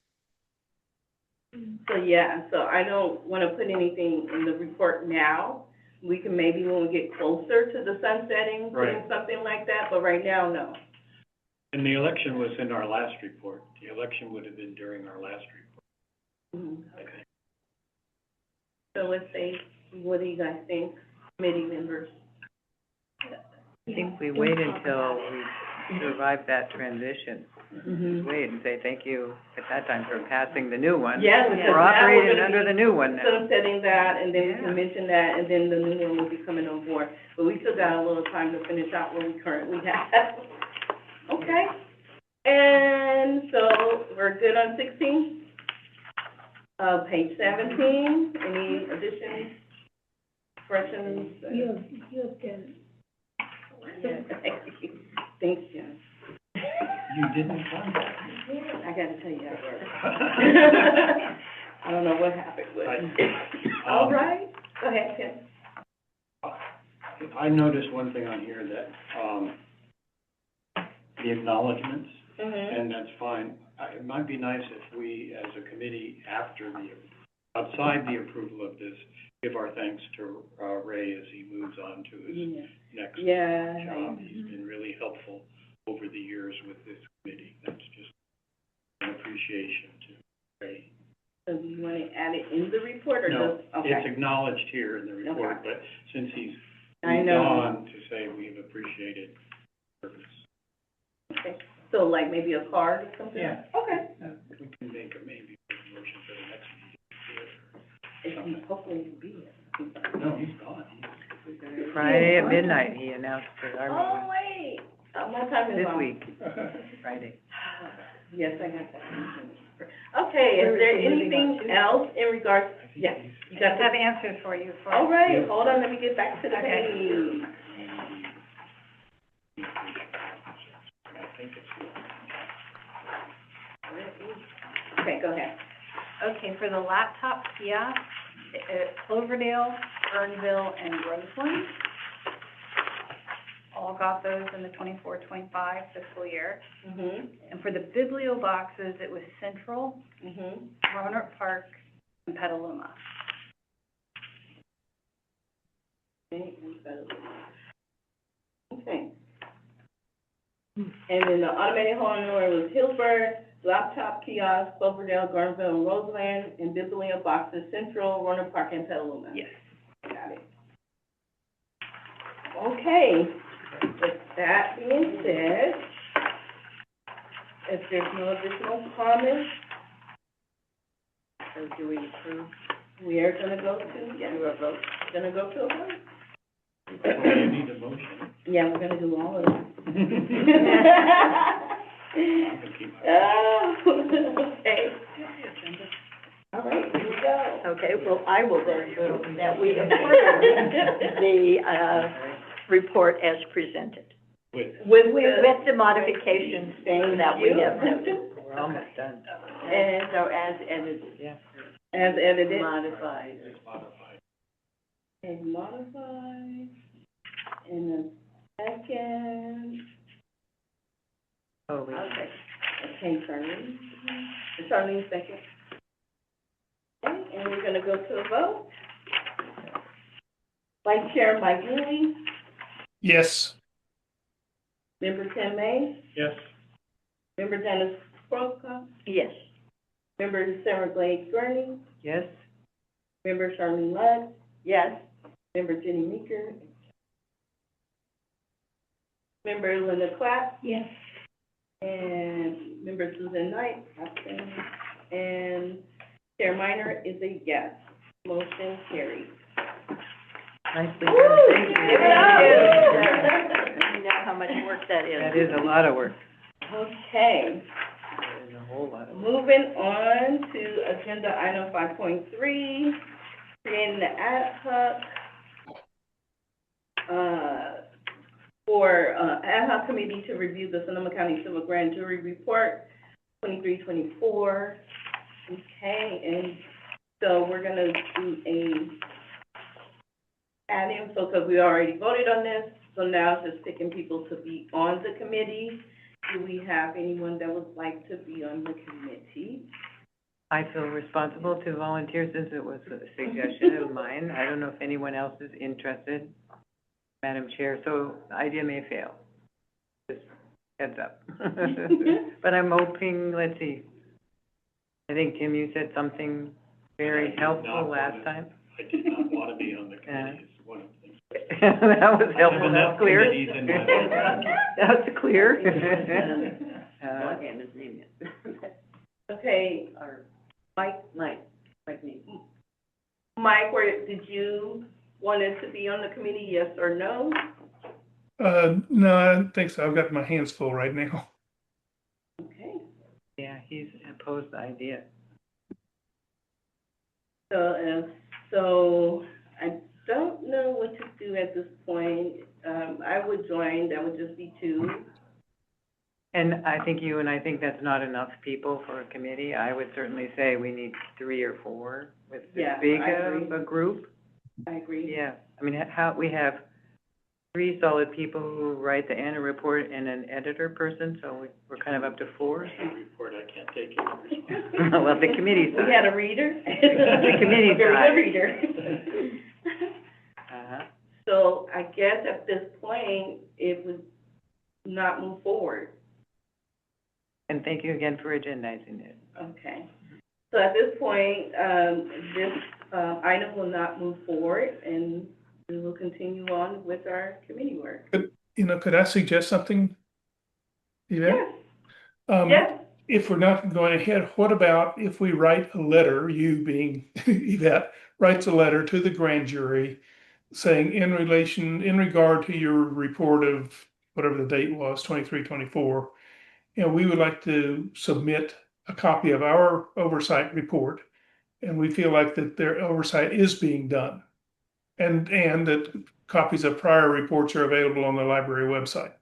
So, yeah, so I don't want to put anything in the report now. We can maybe when we get closer to the sunsetting, put in Right. something like that, but right now, no. And the election was in our last report. The election would have been during our last report, I think. So let's say, what do you guys think, committee members? I think we wait until we survive that transition. Mm-hmm. Wait and say thank you at that time for passing the new one. Yeah, because We're now we're operating gonna under be the new one now. sunsetting that, and then we Yeah. can mention that, and then the new one will be coming on board. But we still got a little time to finish out what we currently have. Okay, and so we're good on 16? Page 17, any additions, corrections? Thanks, Jen. You didn't contact me. I gotta tell you that word. I don't know what happened, but. All right, go ahead, Ken. I noticed one thing on here that, the acknowledgements, and that's fine. It might be nice if we, as a committee, outside the approval of this, give our thanks to, Ray as he moves on to his next job. He's been really helpful over the years with this committee. That's just an appreciation to Ray. So do you want to add it in the report, or No, just, okay? it's acknowledged here in the report, Okay. but since he's I moved know. on, to say we've appreciated service. Okay, so like maybe a card or something? Yeah. Okay. We can make maybe a motion for the next meeting. Hopefully he'll be here. No, he's gone. Friday at midnight, he announced at our Oh, meeting. wait, what time is This it? week, Friday. Yes, I got that. Okay, is there anything else in regards, yes, you I got have that? answers for you for. All right, hold on, let me get back to the Okay. page. I think it's. Okay, go ahead. Okay, for the laptop kiosk, Cloverdale, Burnville, and Roseland all got those in the 24-25 fiscal year. And for the biblio boxes, it was Central, Roanoke Park, and Petaluma. Okay. And then the automated hauling order was Hillsburg, laptop kiosk, Cloverdale, Garnville, and Roseland, and biblio boxes, Central, Roanoke Park, and Petaluma. Yes. Got it. Okay, with that being said, if there's no additional comments, So do we approve? we are gonna go to, Do a vote? gonna go to a vote. Well, you need a motion. Yeah, we're gonna do all of them. I'm gonna keep my. Oh, okay. All right, here we go. Okay, well, I will then move that we approve the, report as presented, With, With with the modifications that we have noted. We're almost done. And So as edited, Yeah. as edited. modified. it's modified. And modified. And a second. Oh, we, Okay. Okay, Charlene. Charlene, second. Okay, and we're gonna go to a vote. Vice Chair Mike Ewing, Yes. Member Tim May, Yes. Member Dennis Crocott, Yes. Member Sarah Glade Gurney, yes? Member Charlene Ludd, Yes. Member Jenny Meeker, Member Linda Clapp, Yes. and Member Susan Knight, absent, and Chair Minor is a yes. Motion carries. Nicely done, thank you. Give it up. You know how much work that is. That is a lot of work. Okay, That is a whole lot of work. moving on to agenda item 5.3, creating the ad hoc, ad hoc committee to review the Sonoma County Civil Grand Jury Report 23-24. Okay, and so we're gonna do a add-in, so, because we already voted on this, so now it's just picking people to be on the committee. Do we have anyone that would like to be on the committee? I feel responsible to volunteer since it was a suggestion of mine. I don't know if anyone else is interested, Madam Chair, so the idea may fail. Just heads up. But I'm hoping, let's see. I think, Tim, you said something very helpful last time. I did not want to be on the committee, is one of the things. That was I have helpful, enough that's clear. committees in my life. That's clear. Not getting his name yet. Okay, Or Mike, Mike me. Mike, did you want it to be on the committee, yes or no? No, I don't think so. I've got my hands full right now. Okay, Yeah, he's opposed the idea. So I don't know what to do at this point. I would join, that would just be two. And I think that's not enough people for a committee. I would certainly say we need 3 or 4 with this Yeah, big I of agree. a group. I agree. Yeah, I mean, we have 3 solid people who write the annual report and an editor person, so we're kind of up to 4. Report, I can't take it. Well, the committee We side. had a reader? The committee There was side. a reader. Uh-huh. So I guess at this point, it would not move forward. And thank you again for agendizing it. Okay. So at this point, this, item will not move forward, and we will continue on with our committee work. Could I suggest something? Yvette? Yes, Um, yes. If we're not going ahead, what about if we write a letter, you being Yvette, writes a letter to the grand jury saying in regard to your report of whatever the date was, 23-24, we would like to submit a copy of our oversight report, and we feel like that their oversight is being done, and that copies of prior reports are available on the library website.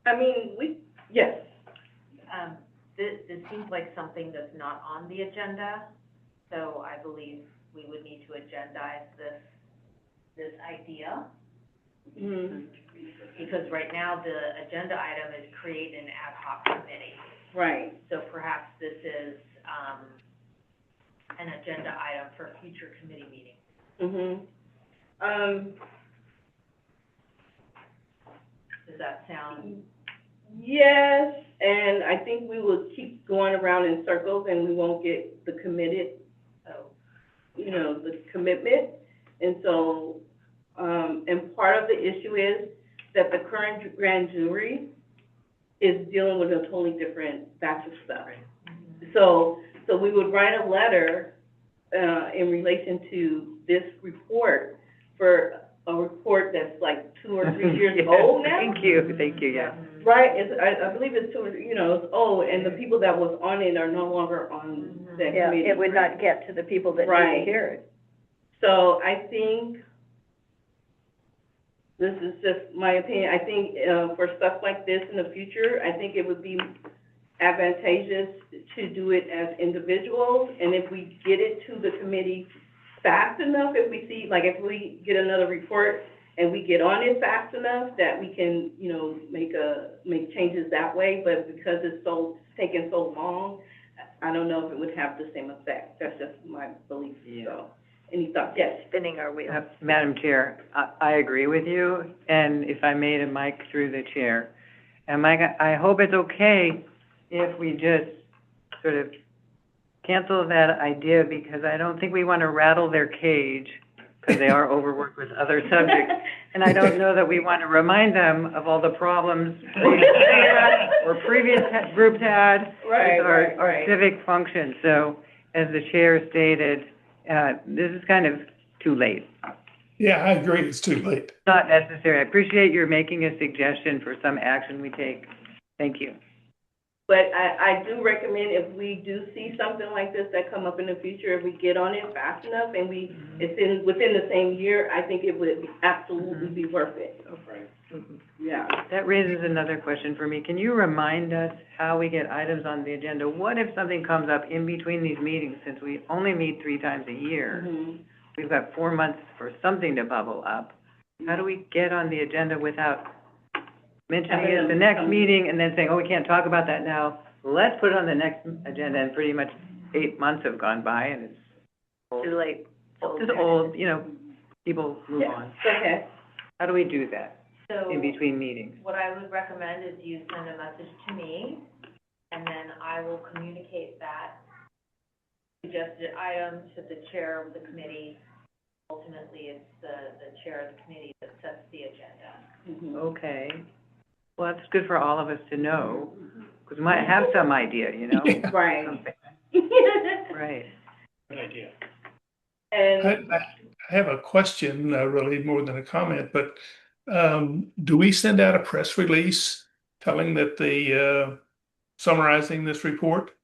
I mean, yes. This seems like something that's not on the agenda, so I believe we would need to agendize this idea. Mm-hmm. Because right now, the agenda item is create an ad hoc committee. Right. So perhaps this is, an agenda item for future committee meetings. Does that sound? Yes, and I think we will keep going around in circles, and we won't get the the commitment. And so, and part of the issue is that the current grand jury is dealing with a totally different batch of stuff. So we would write a letter, in relation to this report, for a report that's like 2 or 3 years Yes, old now. Thank you, yeah. Right, I believe it's 2, it's old, and the people that was on it are no longer on that Yeah, committee. it would not get to the people that need Right. to hear it. So I think, this is just my opinion, I think, for stuff like this in the future, I think it would be advantageous to do it as individuals, and if we get it to the committee fast enough, if we see, like, if we get another report and we get on it fast enough, that we can, make changes that way, but because it's taking so long, I don't know if it would have the same effect. That's just my belief, Yeah. so. Any thoughts? Yes. Spinning our wheels. Madam Chair, I agree with you, and if I may to Mike through the chair. And Mike, I hope it's okay if we just sort of cancel that idea, because I don't think we want to rattle their cage, because they are overworked with other subjects. And I don't know that we want to remind them of all the problems or previous groups had Right, with right. our civic function. So, as the chair stated, this is kind of too late. Yeah, I agree. It's too late. Not necessary. I appreciate your making a suggestion for some action we take. Thank you. But I do recommend, if we do see something like this that come up in the future, if we get on it fast enough and it's within the same year, I think it would absolutely be worth it. Right. Yeah. That raises another question for me. Can you remind us how we get items on the agenda? What if something comes up in between these meetings, since we only meet 3 times a year? Mhm. We've got 4 months for something to bubble up. How do we get on the agenda without mentioning it at the next meeting and then saying, oh, we can't talk about that now? Let's put it on the next agenda, and pretty much 8 months have gone by and it's old. Too late. It's old, people move Yeah. on. Okay. How do we do that So in between meetings? what I would recommend is you send a message to me, and then I will communicate that suggested item to the chair of the committee. Ultimately, it's the chair of the committee that sets the agenda. Mhm. Okay. Well, that's good for all of us to know, because we might have some idea, Yeah. Right. something. Right. Good idea. And, I have a question, really more than a comment, but do we send out a press release telling that summarizing this report?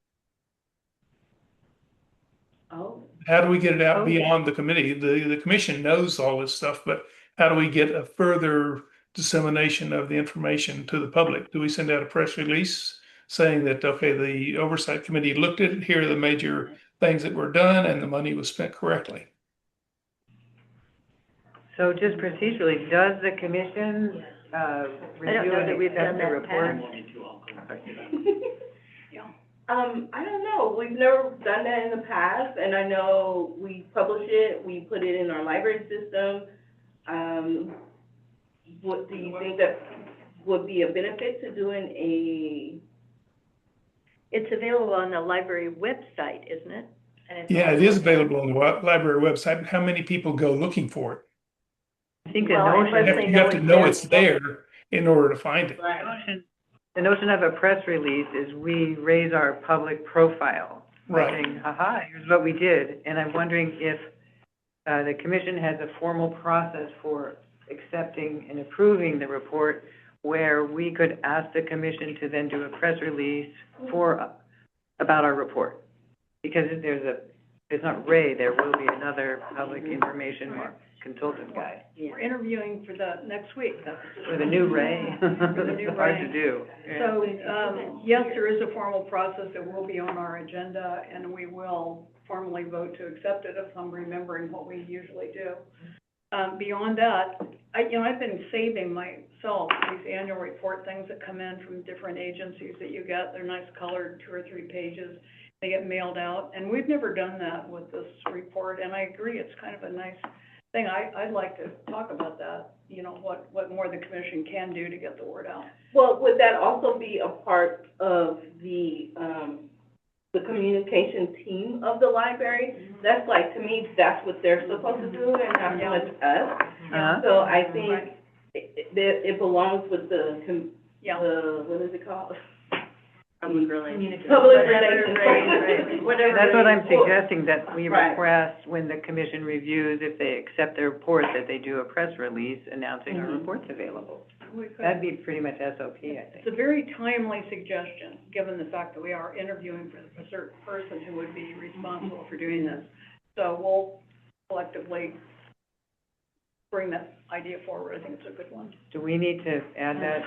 Oh, How do we get it out beyond the committee? The commission knows all this stuff, but how do we get a further dissemination of the information to the public? Do we send out a press release saying that, okay, the oversight committee looked at it, here are the major things that were done, and the money was spent correctly? So just procedurally, does the commission, review know that and we've accept done the that report? I don't know, we've never done that in the past, and I know we publish it, we put it in our library system. What, do you think that would be a benefit to doing a? It's available on the library website, isn't it? And it's Yeah, it is available on the library website, but how many people go looking for it? I think the Well, notion, unless they You have to know it's there. there in order to find it. Right. the notion of a press release is we raise our public profile. By Right. saying, haha, here's what we did, and I'm wondering if, the commission has a formal process for accepting and approving the report where we could ask the commission to then do a press release about our report. Because if it's not Ray, there will be another public information or consultant guy. We're interviewing for the next week. With a new Ray, it's hard to do. Yeah. So, yes, there is a formal process that will be on our agenda, and we will formally vote to accept it if I'm remembering what we usually do. Beyond that, I've been saving myself these annual report things that come in from different agencies that you get. They're nice colored, 2 or 3 pages. They get mailed out, and we've never done that with this report, and I agree, it's kind of a nice thing. I'd like to talk about that, what more the commission can do to get the word out. Well, would that also be a part of the communication team of the library? That's like, to me, that's what they're supposed to do, and not so much us. Uh-huh. So I think it belongs with the, what is it called? Public relations. Public relations. Right. Whatever. That's what I'm suggesting, that we Right. request when the commission reviews, if they accept the report, that they do a press release announcing our Mhm. report's available. We could. That'd be pretty much SOP, I think. It's a very timely suggestion, given the fact that we are interviewing for a certain person who would be responsible for doing this. So we'll collectively bring that idea forward. I think it's a good one. Do we need to add that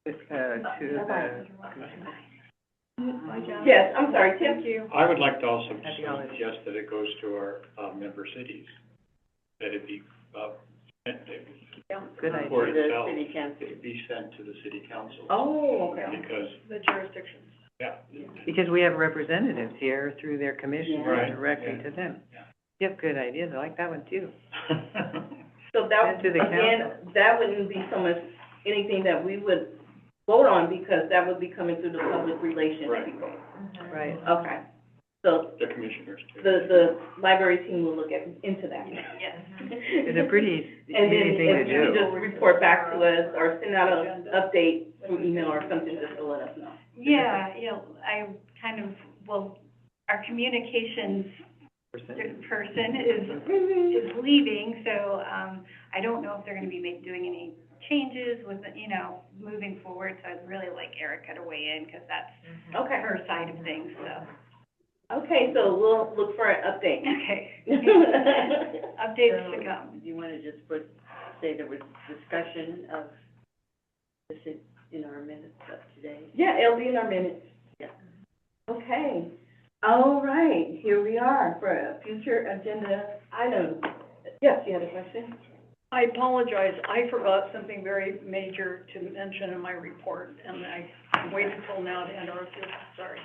to the commission? Yes, I'm sorry, Tim? Thank you. I would like to also Happy holidays. suggest that it goes to our, member cities, that it be, Good idea. report The itself, city council. it be sent to the city council. Oh, okay. Because, The jurisdictions. yeah. Because we have representatives here through their commission, Yeah. Right, directly yeah. to them. Yeah. You have good ideas, I like that one too. So that, Send to the again, that wouldn't be so much anything that we would vote on, because that would be coming through the public relations Right. people. Right. Okay, so The commissioners too. the library team will look into that. Yes. It's a pretty And then easy thing to if you do. just report back to us, or send out an update through email or something, just to let us know. Yeah, I kind of, our communications person is leaving, so, I don't know if they're gonna be doing any changes with, moving forward, so I'd really like Erica to weigh in, because that's Okay, her side of things, so. okay, so we'll look for an update. Okay. Updates to come. Do you wanna just say there was discussion of this in our minutes of today? Yeah, it'll be in our minutes. Yeah. Okay, all right, here we are for a future agenda item. Yes, you had a question? I apologize, I forgot something very major to mention in my report, and I waited until now to enter it, sorry.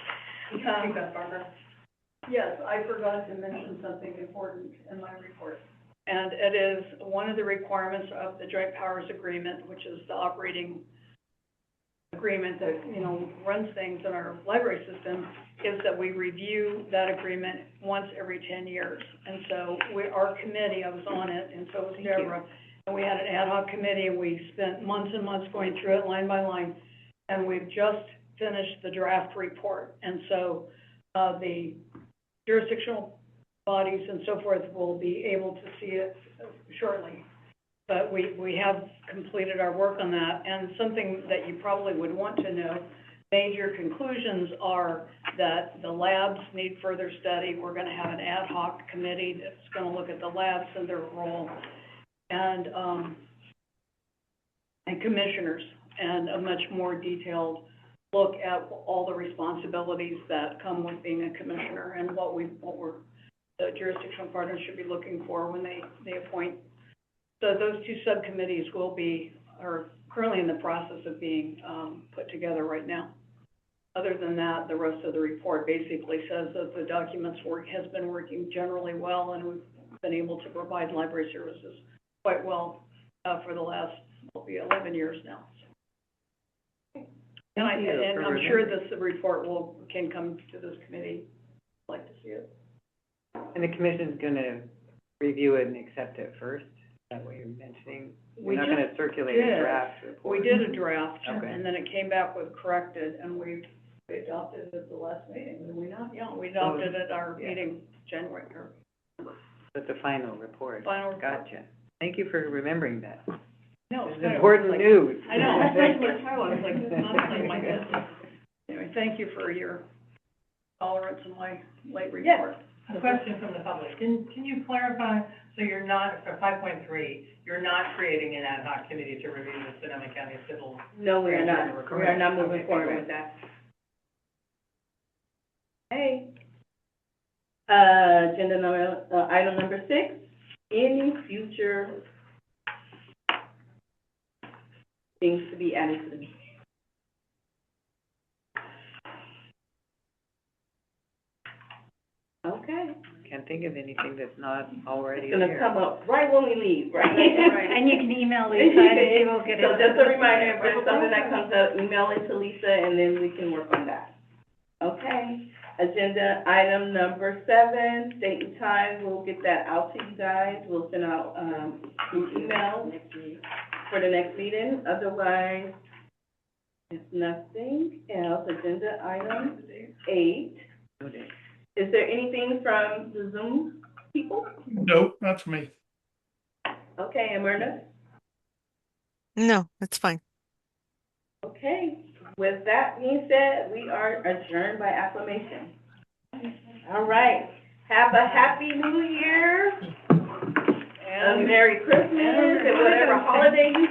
Take that, Barbara. Yes, I forgot to mention something important in my report. And it is one of the requirements of the Joint Powers Agreement, which is the operating agreement that, runs things in our library system, is that we review that agreement once every 10 years. And so our committee, I was on it, and so was Deborah, and we had an ad hoc committee, and we spent months and months going through it line by line, and we've just finished the draft report. And so the jurisdictional bodies and so forth will be able to see it shortly. But we have completed our work on that, and something that you probably would want to know major conclusions are that the labs need further study. We're gonna have an ad hoc committee that's gonna look at the labs and their role, and commissioners, and a much more detailed look at all the responsibilities that come with being a commissioner, and what the jurisdictional partners should be looking for when they appoint. So those two subcommittees are currently in the process of being put together right now. Other than that, the rest of the report basically says that the documents has been working generally well, and we've been able to provide library services quite well for the last, 11 years now. And I'm sure this report can come to this committee. I'd like to see it. And the commission's gonna review it and accept it first? Is that what you're mentioning? We're not gonna circulate a draft report? We did a draft, Okay. and then it came back with corrected, and we adopted it at the last meeting, did we not? Yeah, we adopted it at our meeting, January, or That's the final report. final report. Gotcha. Thank you for remembering that. No, It's it's kind of important like- news. I know, especially with Tyler, I was like, honestly, my goodness. Anyway, thank you for your tolerance in my late report. A question from the public. Can you clarify, so you're not, for 5.3, you're not creating an ad hoc committee to review the Sonoma County Civil? No, we are not. Correct. We are not moving Okay, forward great. with that. Okay. Agenda number, item number 6, any future things to be added to the meeting? Okay. Can't think of anything that's not already It's gonna there. come up right when we leave, right? And you can email Lisa and she will get it. So just a reminder, if there's something that comes up, email it to Lisa, and then we can work on that. Okay, agenda item number 7, date and time, we'll get that out to you guys. We'll send out, emails for the next meeting. Otherwise, if nothing else, agenda item 8. Okay. Is there anything from the Zoom people? Nope, not for me. Okay, and Myrna? No, it's fine. Okay, with that being said, we are adjourned by acclamation. All right, have a happy new year, a Merry Christmas, and whatever holiday you,